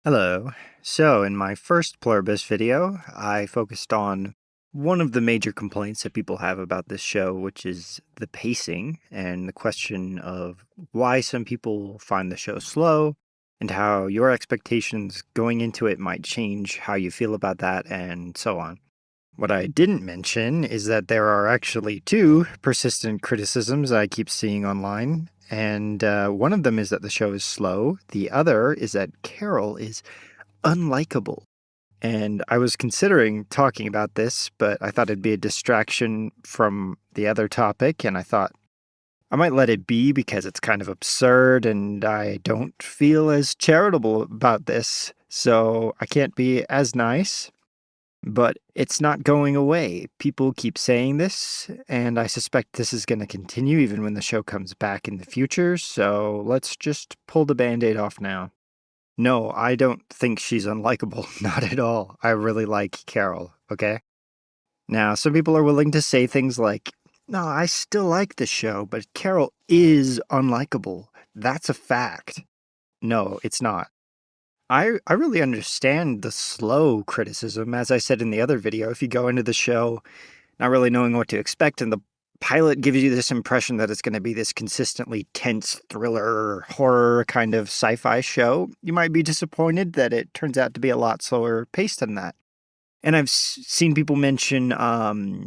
Hello. So, in my first Pluribus video, I focused on one of the major complaints that people have about this show, which is the pacing and the question of why some people find the show slow and how your expectations going into it might change how you feel about that and so on. What I didn't mention is that there are actually two persistent criticisms I keep seeing online, and one of them is that the show is slow. The other is that Carol is unlikable. And I was considering talking about this, but I thought it'd be a distraction from the other topic, and I thought I might let it be because it's kind of absurd and I don't feel as charitable about this, so I can't be as nice. But it's not going away. People keep saying this, and I suspect this is going to continue even when the show comes back in the future, so let's just pull the band-aid off now. No, I don't think she's unlikable. Not at all. I really like Carol, okay? Now, some people are willing to say things like, no, I still like the show, but Carol is unlikable. That's a fact. No, it's not. I really understand the slow criticism. As I said in the other video, if you go into the show not really knowing what to expect, and the pilot gives you this impression that it's going to be this consistently tense thriller horror kind of sci-fi show, you might be disappointed that it turns out to be a lot slower paced than that. And I've seen people mention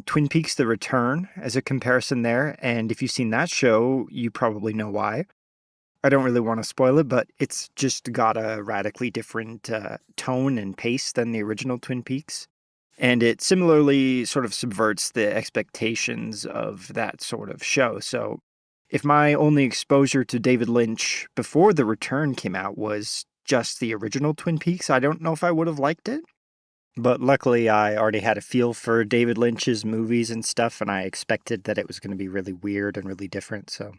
Twin Peaks: The Return as a comparison there, and if you've seen that show, you probably know why. I don't really want to spoil it, but it's just got a radically different tone and pace than the original Twin Peaks. And it similarly sort of subverts the expectations of that sort of show. So if my only exposure to David Lynch before The Return came out was just the original Twin Peaks, I don't know if I would have liked it. But luckily, I already had a feel for David Lynch's movies and stuff, and I expected that it was going to be really weird and really different, so.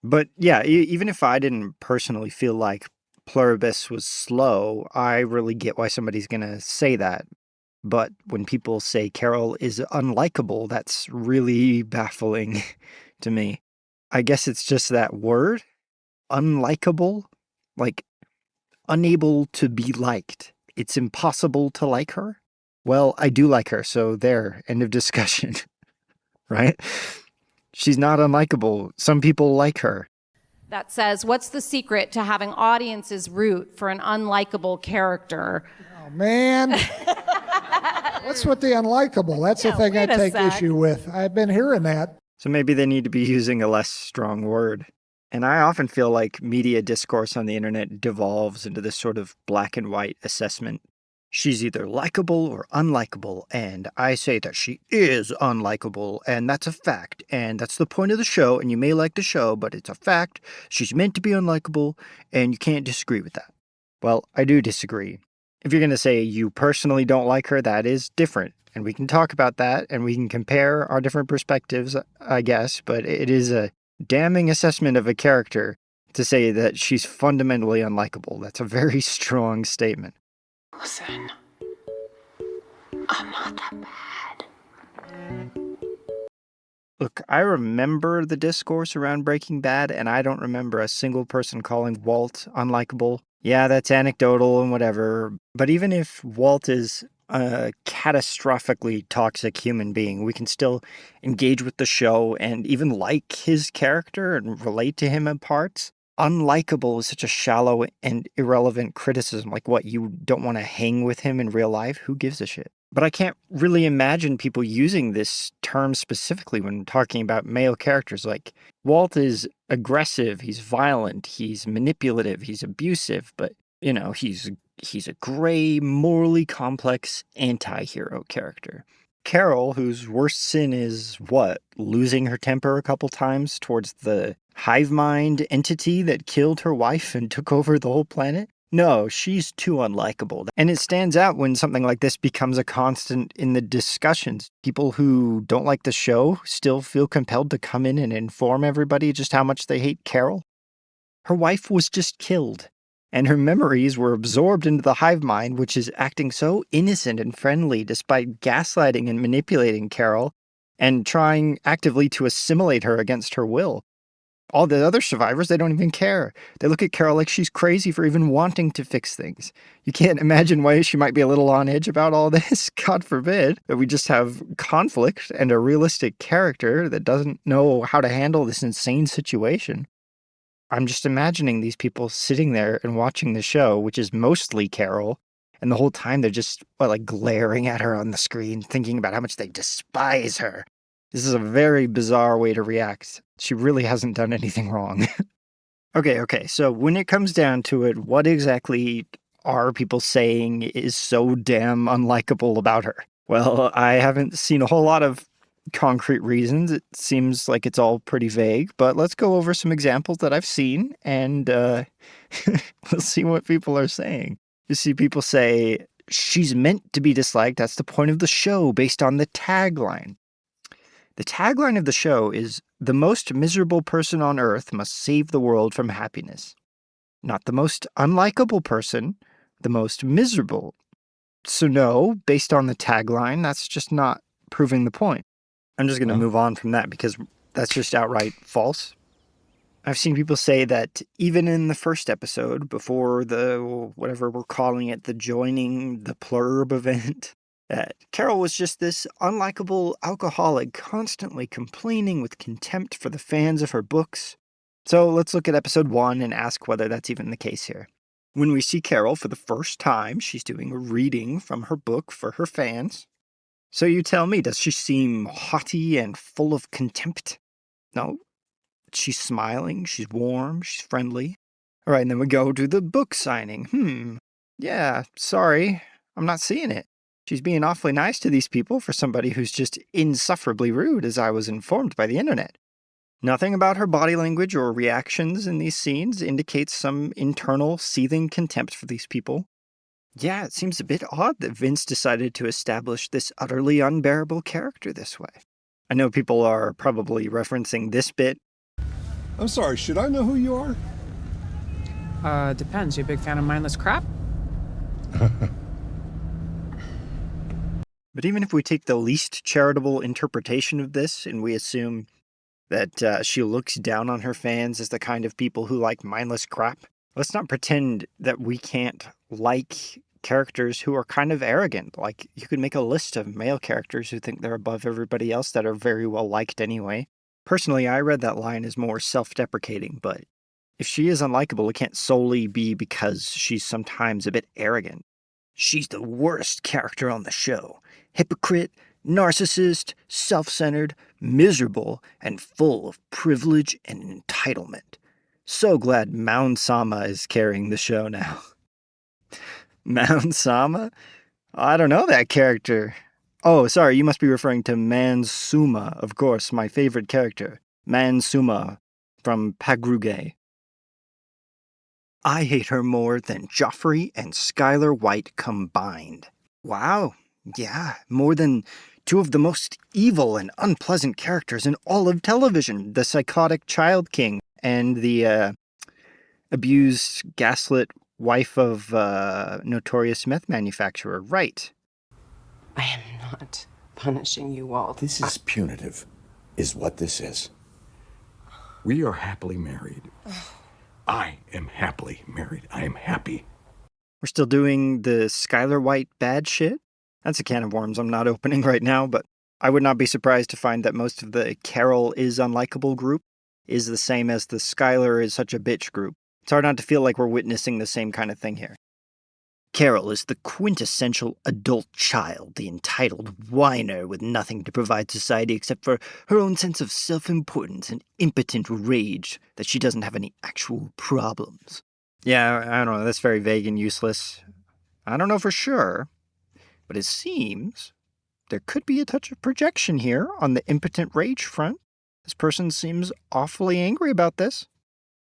But yeah, even if I didn't personally feel like Pluribus was slow, I really get why somebody's going to say that. But when people say Carol is unlikable, that's really baffling to me. I guess it's just that word, unlikable, like unable to be liked. It's impossible to like her. Well, I do like her, so there, end of discussion, right? She's not unlikable. Some people like her. That says, what's the secret to having audiences root for an unlikable character? Oh, man. What's with the unlikable? That's the thing I take issue with. I've been hearing that. So maybe they need to be using a less strong word. And I often feel like media discourse on the internet devolves into this sort of black and white assessment. She's either likable or unlikable, and I say that she is unlikable, and that's a fact, and that's the point of the show, and you may like the show, but it's a fact. She's meant to be unlikable, and you can't disagree with that. Well, I do disagree. If you're going to say you personally don't like her, that is different, and we can talk about that, and we can compare our different perspectives, I guess, but it is a damning assessment of a character to say that she's fundamentally unlikable. That's a very strong statement. Listen, I'm not that bad. Look, I remember the discourse around Breaking Bad, and I don't remember a single person calling Walt unlikable. Yeah, that's anecdotal and whatever, but even if Walt is a catastrophically toxic human being, we can still engage with the show and even like his character and relate to him in parts. Unlikable is such a shallow and irrelevant criticism. Like, what, you don't want to hang with him in real life? Who gives a shit? But I can't really imagine people using this term specifically when talking about male characters. Like, Walt is aggressive, he's violent, he's manipulative, he's abusive, but, you know, he's a gray, morally complex anti-hero character. Carol, whose worst sin is what? Losing her temper a couple times towards the hive mind entity that killed her wife and took over the whole planet? No, she's too unlikable. And it stands out when something like this becomes a constant in the discussions. People who don't like the show still feel compelled to come in and inform everybody just how much they hate Carol. Her wife was just killed, and her memories were absorbed into the hive mind, which is acting so innocent and friendly despite gaslighting and manipulating Carol and trying actively to assimilate her against her will. All the other survivors, they don't even care. They look at Carol like she's crazy for even wanting to fix things. You can't imagine why she might be a little on edge about all this. God forbid that we just have conflict and a realistic character that doesn't know how to handle this insane situation. I'm just imagining these people sitting there and watching the show, which is mostly Carol, and the whole time they're just, like glaring at her on the screen, thinking about how much they despise her. This is a very bizarre way to react. She really hasn't done anything wrong. Okay, so when it comes down to it, what exactly are people saying is so damn unlikable about her? Well, I haven't seen a whole lot of concrete reasons. It seems like it's all pretty vague, but let's go over some examples that I've seen, and we'll see what people are saying. You see people say, she's meant to be disliked, that's the point of the show, based on the tagline. The tagline of the show is, the most miserable person on earth must save the world from happiness. Not the most unlikable person, the most miserable. So no, based on the tagline, that's just not proving the point. I'm just going to move on from that because that's just outright false. I've seen people say that even in the first episode, before the, whatever we're calling it, the joining the Plurb event, that Carol was just this unlikable alcoholic, constantly complaining with contempt for the fans of her books. So let's look at episode 1 and ask whether that's even the case here. When we see Carol for the first time, she's doing a reading from her book for her fans. So you tell me, does she seem haughty and full of contempt? No. She's smiling, she's warm, she's friendly. All right, and then we go to the book signing. Yeah, sorry, I'm not seeing it. She's being awfully nice to these people for somebody who's just insufferably rude, as I was informed by the internet. Nothing about her body language or reactions in these scenes indicates some internal, seething contempt for these people. Yeah, it seems a bit odd that Vince decided to establish this utterly unbearable character this way. I know people are probably referencing this bit. I'm sorry, should I know who you are? Depends. You a big fan of mindless crap? But even if we take the least charitable interpretation of this and we assume that she looks down on her fans as the kind of people who like mindless crap, let's not pretend that we can't like characters who are kind of arrogant. Like, you could make a list of male characters who think they're above everybody else that are very well liked anyway. Personally, I read that line as more self-deprecating, but if she is unlikable, it can't solely be because she's sometimes a bit arrogant. She's the worst character on the show. Hypocrite, narcissist, self-centered, miserable, and full of privilege and entitlement. So glad Mound Sama is carrying the show now. Mound Sama? I don't know that character. Oh, sorry, you must be referring to Mansuma, of course, my favorite character. Mansuma from Pagruge. I hate her more than Joffrey and Skylar White combined. Wow, yeah, more than two of the most evil and unpleasant characters in all of television. The psychotic Child King and the abused, gaslit wife of notorious meth manufacturer, right? I am not punishing you all. This is punitive, is what this is. We are happily married. I am happily married. I am happy. We're still doing the Skylar White bad shit? That's a can of worms I'm not opening right now, but I would not be surprised to find that most of the Carol is unlikable group is the same as the Skylar is such a bitch group. It's hard not to feel like we're witnessing the same kind of thing here. Carol is the quintessential adult child, the entitled whiner with nothing to provide society except for her own sense of self-importance and impotent rage that she doesn't have any actual problems. Yeah, I don't know, that's very vague and useless. I don't know for sure, but it seems there could be a touch of projection here on the impotent rage front. This person seems awfully angry about this.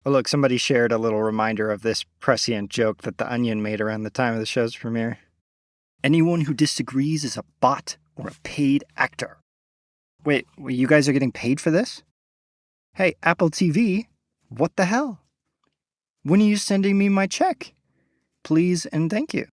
Oh, look, somebody shared a little reminder of this prescient joke that The Onion made around the time of the show's premiere. Anyone who disagrees is a bot or a paid actor. Wait, you guys are getting paid for this? Hey, Apple TV, what the hell? When are you sending me my check? Please and thank you.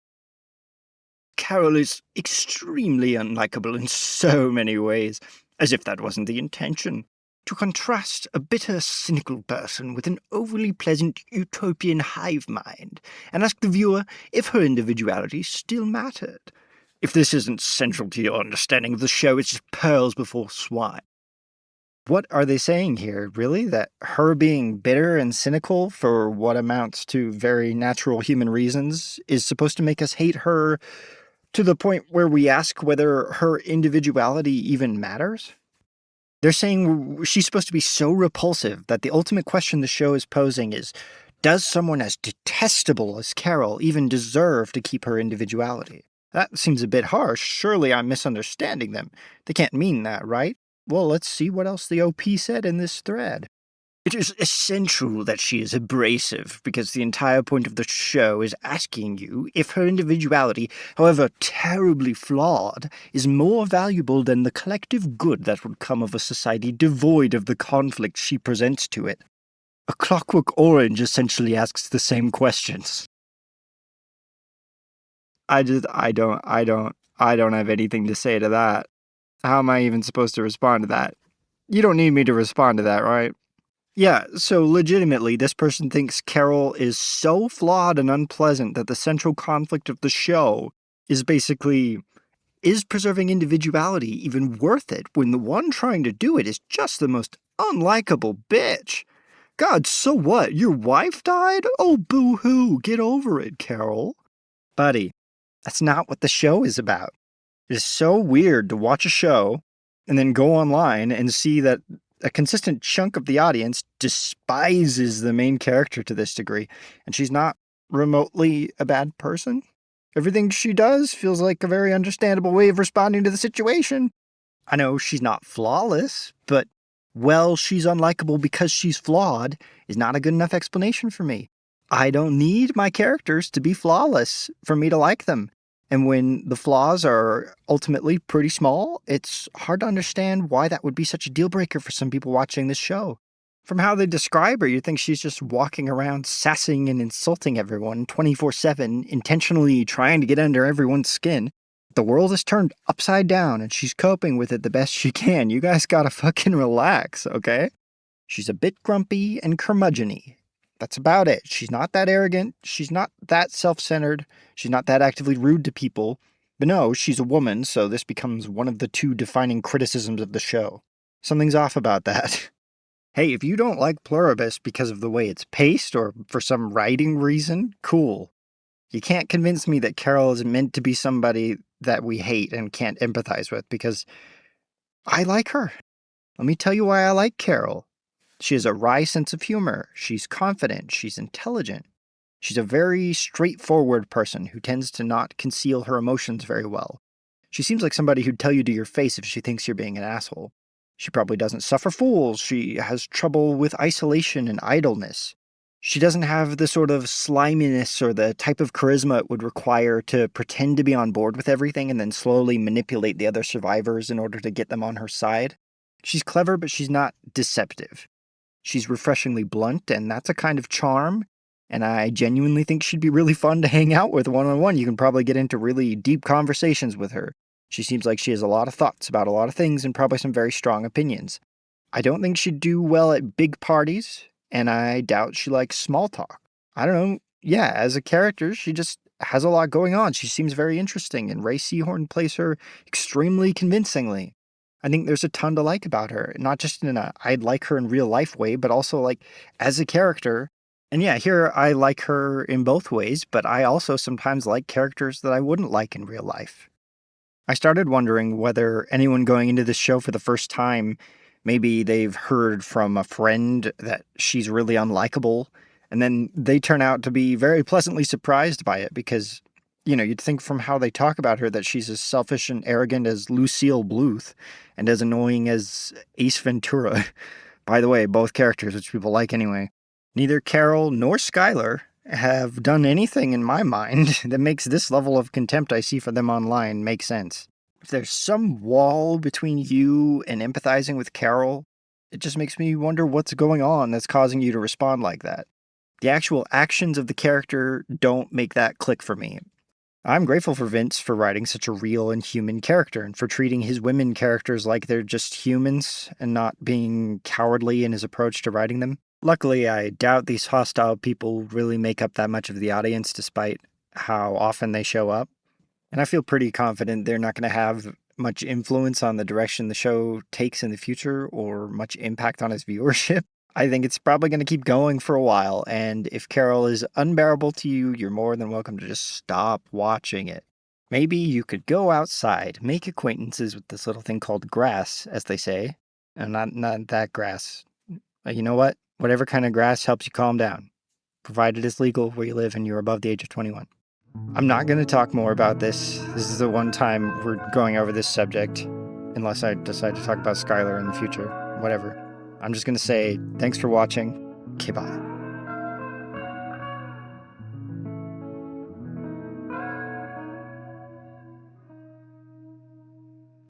Carol is extremely unlikable in so many ways, as if that wasn't the intention. to contrast a bitter, cynical person with an overly pleasant, utopian hive mind, and ask the viewer if her individuality still mattered. If this isn't central to your understanding of the show, it's just pearls before swine. What are they saying here, really? That her being bitter and cynical for what amounts to very natural human reasons is supposed to make us hate her to the point where we ask whether her individuality even matters? They're saying she's supposed to be so repulsive that the ultimate question the show is posing is, does someone as detestable as Carol even deserve to keep her individuality? That seems a bit harsh. Surely I'm misunderstanding them. They can't mean that, right? Well, let's see what else the OP said in this thread. It is essential that she is abrasive, because the entire point of the show is asking you if her individuality, however terribly flawed, is more valuable than the collective good that would come of a society devoid of the conflict she presents to it. A Clockwork Orange essentially asks the same questions. I don't have anything to say to that. How am I even supposed to respond to that? You don't need me to respond to that, right? Yeah, so legitimately, this person thinks Carol is so flawed and unpleasant that the central conflict of the show is basically, is preserving individuality even worth it when the one trying to do it is just the most unlikable bitch? God, so what? Your wife died? Oh, boo-hoo, get over it, Carol. Buddy, that's not what the show is about. It is so weird to watch a show and then go online and see that a consistent chunk of the audience despises the main character to this degree, and she's not remotely a bad person. Everything she does feels like a very understandable way of responding to the situation. I know she's not flawless, but, well, she's unlikable because she's flawed is not a good enough explanation for me. I don't need my characters to be flawless for me to like them. And when the flaws are ultimately pretty small, it's hard to understand why that would be such a deal breaker for some people watching this show. From how they describe her, you'd think she's just walking around sassing and insulting everyone 24/7, intentionally trying to get under everyone's skin. The world is turned upside down and she's coping with it the best she can. You guys gotta fucking relax, okay? She's a bit grumpy and curmudgeon-y. That's about it. She's not that arrogant. She's not that self-centered. She's not that actively rude to people. But no, she's a woman, so this becomes one of the two defining criticisms of the show. Something's off about that. Hey, if you don't like Pluribus because of the way it's paced or for some writing reason, cool. You can't convince me that Carol is meant to be somebody that we hate and can't empathize with, because I like her. Let me tell you why I like Carol. She has a wry sense of humor. She's confident. She's intelligent. She's a very straightforward person who tends to not conceal her emotions very well. She seems like somebody who'd tell you to your face if she thinks you're being an asshole. She probably doesn't suffer fools. She has trouble with isolation and idleness. She doesn't have the sort of sliminess or the type of charisma it would require to pretend to be on board with everything and then slowly manipulate the other survivors in order to get them on her side. She's clever, but she's not deceptive. She's refreshingly blunt, and that's a kind of charm, and I genuinely think she'd be really fun to hang out with one-on-one. You can probably get into really deep conversations with her. She seems like she has a lot of thoughts about a lot of things and probably some very strong opinions. I don't think she'd do well at big parties, and I doubt she likes small talk. I don't know. Yeah, as a character, she just has a lot going on. She seems very interesting, and Ray Seahorn plays her extremely convincingly. I think there's a ton to like about her, not just in a I'd like her in real life way, but also like as a character. And yeah, here I like her in both ways, but I also sometimes like characters that I wouldn't like in real life. I started wondering whether anyone going into this show for the first time, maybe they've heard from a friend that she's really unlikable, and then they turn out to be very pleasantly surprised by it because, you'd think from how they talk about her that she's as selfish and arrogant as Lucille Bluth and as annoying as Ace Ventura. By the way, both characters, which people like anyway. Neither Carol nor Skylar have done anything in my mind that makes this level of contempt I see for them online make sense. If there's some wall between you and empathizing with Carol, it just makes me wonder what's going on that's causing you to respond like that. The actual actions of the character don't make that click for me. I'm grateful for Vince for writing such a real and human character and for treating his women characters like they're just humans and not being cowardly in his approach to writing them. Luckily, I doubt these hostile people really make up that much of the audience despite how often they show up. And I feel pretty confident they're not going to have much influence on the direction the show takes in the future or much impact on its viewership. I think it's probably going to keep going for a while, and if Carol is unbearable to you, you're more than welcome to just stop watching it. Maybe you could go outside, make acquaintances with this little thing called grass, as they say. And not that grass. You know what? Whatever kind of grass helps you calm down, provided it's legal where you live and you're above the age of 21. I'm not going to talk more about this. This is the one time we're going over this subject, unless I decide to talk about Skylar in the future. Whatever. I'm just going to say thanks for watching. Okay, bye.